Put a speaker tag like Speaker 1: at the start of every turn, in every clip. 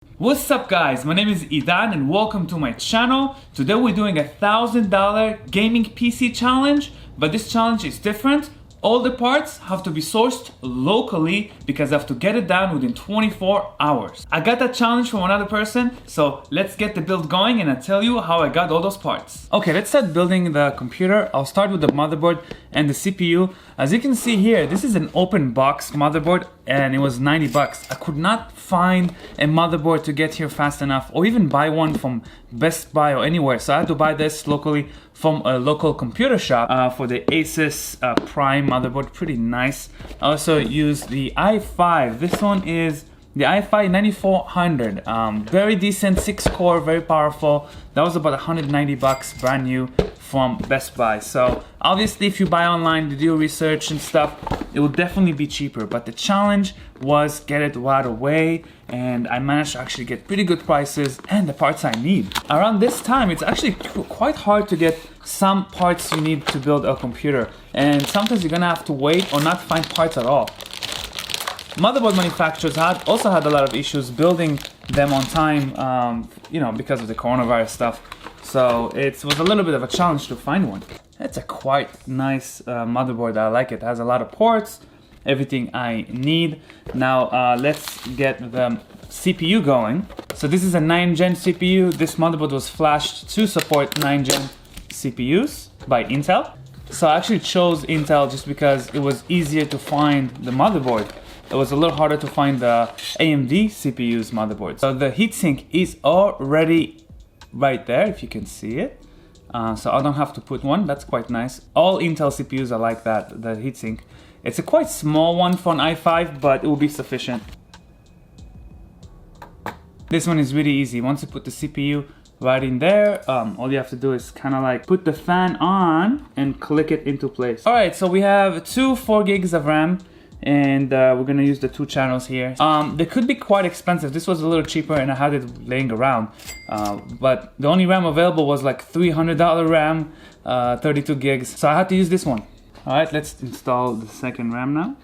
Speaker 1: What's up guys, my name is Idan and welcome to my channel. Today we're doing a $1,000 gaming PC challenge, but this challenge is different. All the parts have to be sourced locally because I have to get it done within 24 hours. I got that challenge from another person, so let's get the build going and I'll tell you how I got all those parts. Okay, let's start building the computer. I'll start with the motherboard and the CPU. As you can see here, this is an open box motherboard and it was 90 bucks. I could not find a motherboard to get here fast enough or even buy one from Best Buy or anywhere. So I had to buy this locally from a local computer shop for the Asus Prime motherboard, pretty nice. I also used the i5. This one is the i5 9400. Very decent, 6-core, very powerful. That was about 190 bucks, brand new from Best Buy. So obviously if you buy online to do research and stuff, it will definitely be cheaper, but the challenge was get it right away, and I managed to actually get pretty good prices and the parts I need. Around this time, it's actually quite hard to get some parts you need to build a computer, and sometimes you're gonna have to wait or not find parts at all. Motherboard manufacturers also had a lot of issues building them on time, because of the coronavirus stuff. So it was a little bit of a challenge to find one. It's a quite nice motherboard. I like it. It has a lot of ports, everything I need. Now let's get the CPU going. So this is a 9th gen CPU. This motherboard was flashed to support 9th gen CPUs by Intel. So I actually chose Intel just because it was easier to find the motherboard. It was a little harder to find the AMD CPU's motherboard. So the heatsink is already right there, if you can see it. So I don't have to put one. That's quite nice. All Intel CPUs are like that, the heatsink. It's a quite small one for an i5, but it will be sufficient. This one is really easy. Once you put the CPU right in there, all you have to do is kind of like put the fan on and click it into place. All right, so we have two 4 gigs of RAM, and we're gonna use the 2 channels here. They could be quite expensive. This was a little cheaper and I had it laying around, but the only RAM available was like $300 RAM, 32 gigs, so I had to use this one. All right, let's install the second RAM now.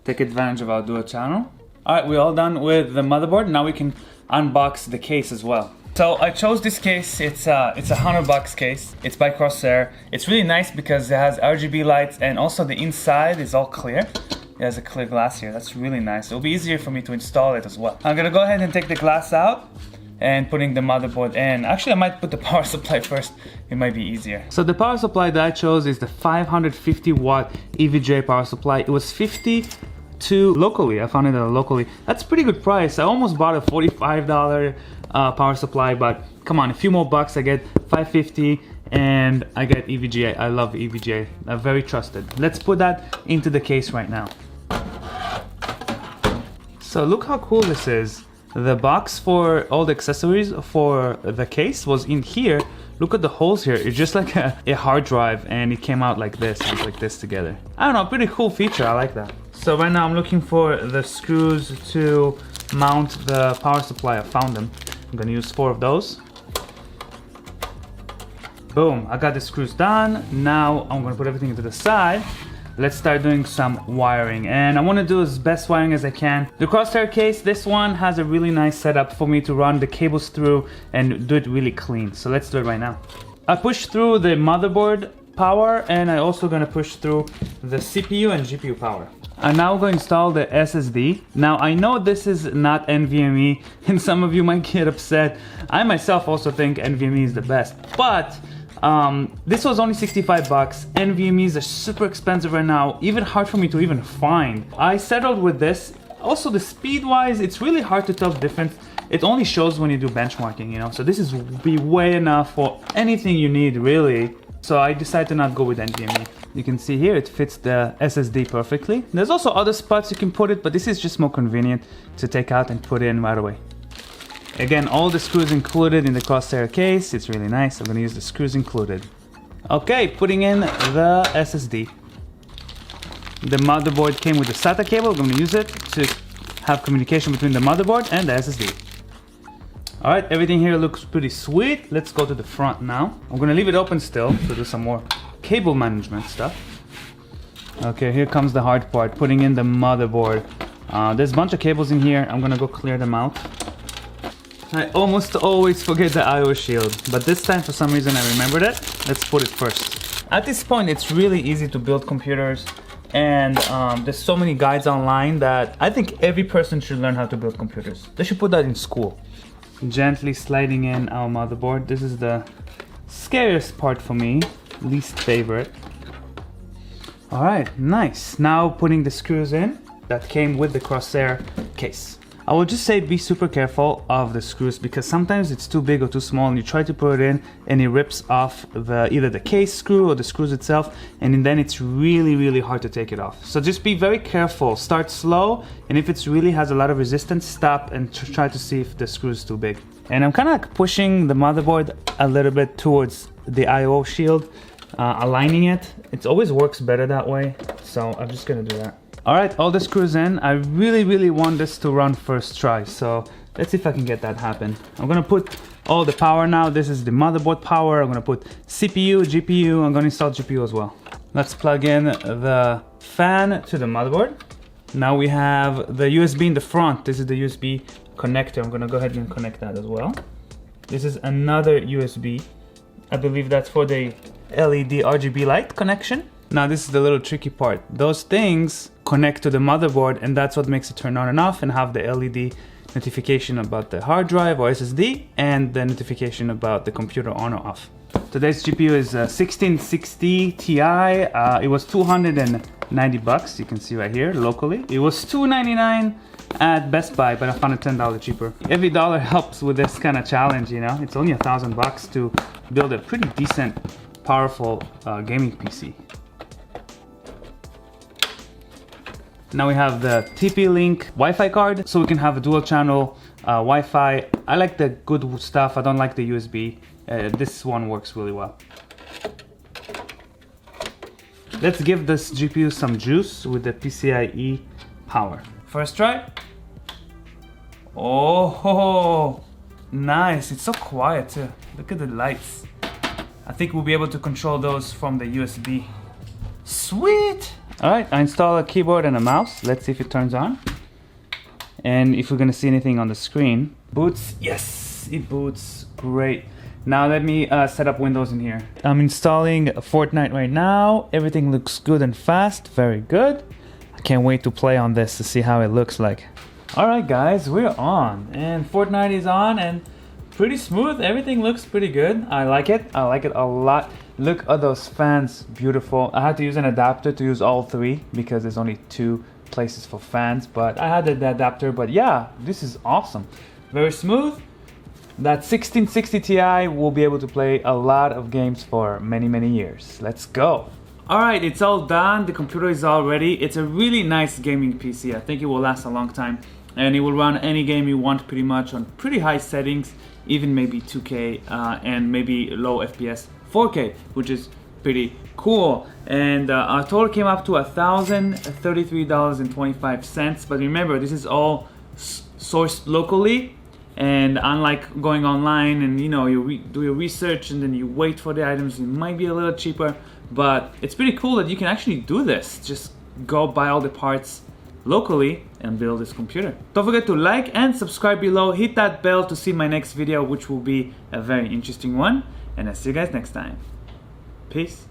Speaker 1: Take advantage of our dual channel. All right, we're all done with the motherboard. Now we can unbox the case as well. So I chose this case. It's a $100 case. It's by Corsair. It's really nice because it has RGB lights and also the inside is all clear. It has a clear glass here. That's really nice. It'll be easier for me to install it as well. I'm gonna go ahead and take the glass out and putting the motherboard in. Actually, I might put the power supply first. It might be easier. So the power supply that I chose is the 550 watt EVGA power supply. It was $52 locally. I found it locally. That's a pretty good price. I almost bought a $45 power supply, but come on, a few more bucks, I get $550 and I get EVGA. I love EVGA. Very trusted. Let's put that into the case right now. So look how cool this is. The box for all the accessories for the case was in here. Look at the holes here. It's just like a hard drive, and it came out like this. It's like this together. I don't know, pretty cool feature. I like that. So right now I'm looking for the screws to mount the power supply. I found them. I'm gonna use 4 of those. Boom, I got the screws done. Now I'm gonna put everything to the side. Let's start doing some wiring, and I want to do as best wiring as I can. The Crosshair case, this one has a really nice setup for me to run the cables through and do it really clean. So let's do it right now. I pushed through the motherboard power, and I also gonna push through the CPU and GPU power. I'm now going to install the SSD. Now I know this is not NVMe and some of you might get upset. I myself also think NVMe is the best, but this was only 65 bucks. NVMe's are super expensive right now, even hard for me to even find. I settled with this. Also the speed wise, it's really hard to tell the difference. It only shows when you do benchmarking, so this is be way enough for anything you need really. So I decided to not go with NVMe. You can see here it fits the SSD perfectly. There's also other spots you can put it, but this is just more convenient to take out and put in right away. Again, all the screws included in the Crosshair case. It's really nice. I'm gonna use the screws included. Okay, putting in the SSD. The motherboard came with the SATA cable. I'm gonna use it to have communication between the motherboard and the SSD. All right, everything here looks pretty sweet. Let's go to the front now. I'm gonna leave it open still to do some more cable management stuff. Okay, here comes the hard part, putting in the motherboard. There's a bunch of cables in here. I'm gonna go clear them out. I almost always forget the I/O shield, but this time for some reason I remembered it. Let's put it first. At this point, it's really easy to build computers, and there's so many guides online that I think every person should learn how to build computers. They should put that in school. Gently sliding in our motherboard. This is the scariest part for me, least favorite. All right, nice. Now putting the screws in that came with the Crosshair case. I will just say be super careful of the screws because sometimes it's too big or too small and you try to put it in and it rips off either the case screw or the screws itself, and then it's really hard to take it off. So just be very careful, start slow, and if it really has a lot of resistance, stop and try to see if the screw is too big. And I'm kind of like pushing the motherboard a little bit towards the I/O shield, aligning it. It always works better that way, so I'm just gonna do that. All right, all the screws in. I really want this to run first try, so let's see if I can get that happen. I'm gonna put all the power now. This is the motherboard power. I'm gonna put CPU, GPU. I'm gonna install GPU as well. Let's plug in the fan to the motherboard. Now we have the USB in the front. This is the USB connector. I'm gonna go ahead and connect that as well. This is another USB. I believe that's for the LED RGB light connection. Now this is the little tricky part. Those things connect to the motherboard, and that's what makes it turn on and off and have the LED notification about the hard drive or SSD and the notification about the computer on or off. Today's GPU is 1660 Ti. It was 290 bucks. You can see right here locally. It was $299 at Best Buy, but I found it $10 cheaper. Every dollar helps with this kind of challenge, you know. It's only $1,000 to build a pretty decent, powerful gaming PC. Now we have the TP-Link Wi-Fi card, so we can have a dual channel Wi-Fi. I like the good stuff, I don't like the USB. This one works really well. Let's give this GPU some juice with the PCIe power. First try. Oh, nice. It's so quiet too. Look at the lights. I think we'll be able to control those from the USB. Sweet. All right, I install a keyboard and a mouse. Let's see if it turns on. And if we're gonna see anything on the screen. Boots, yes, it boots, great. Now let me set up Windows in here. I'm installing Fortnite right now. Everything looks good and fast, very good. I can't wait to play on this to see how it looks like. All right guys, we're on. And Fortnite is on and pretty smooth. Everything looks pretty good. I like it a lot. Look at those fans, beautiful. I had to use an adapter to use all three because there's only 2 places for fans, but I had the adapter. But yeah, this is awesome. Very smooth. That 1660 Ti will be able to play a lot of games for many years. Let's go. All right, it's all done. The computer is all ready. It's a really nice gaming PC. I think it will last a long time, and it will run any game you want pretty much on pretty high settings, even maybe 2K and maybe low FPS 4K, which is pretty cool. And our total came up to $1,033.25. But remember, this is all sourced locally, and unlike going online and you know you do your research and then you wait for the items, it might be a little cheaper. But it's pretty cool that you can actually do this. Just go buy all the parts locally and build this computer. Don't forget to like and subscribe below. Hit that bell to see my next video, which will be a very interesting one. And I'll see you guys next time. Peace.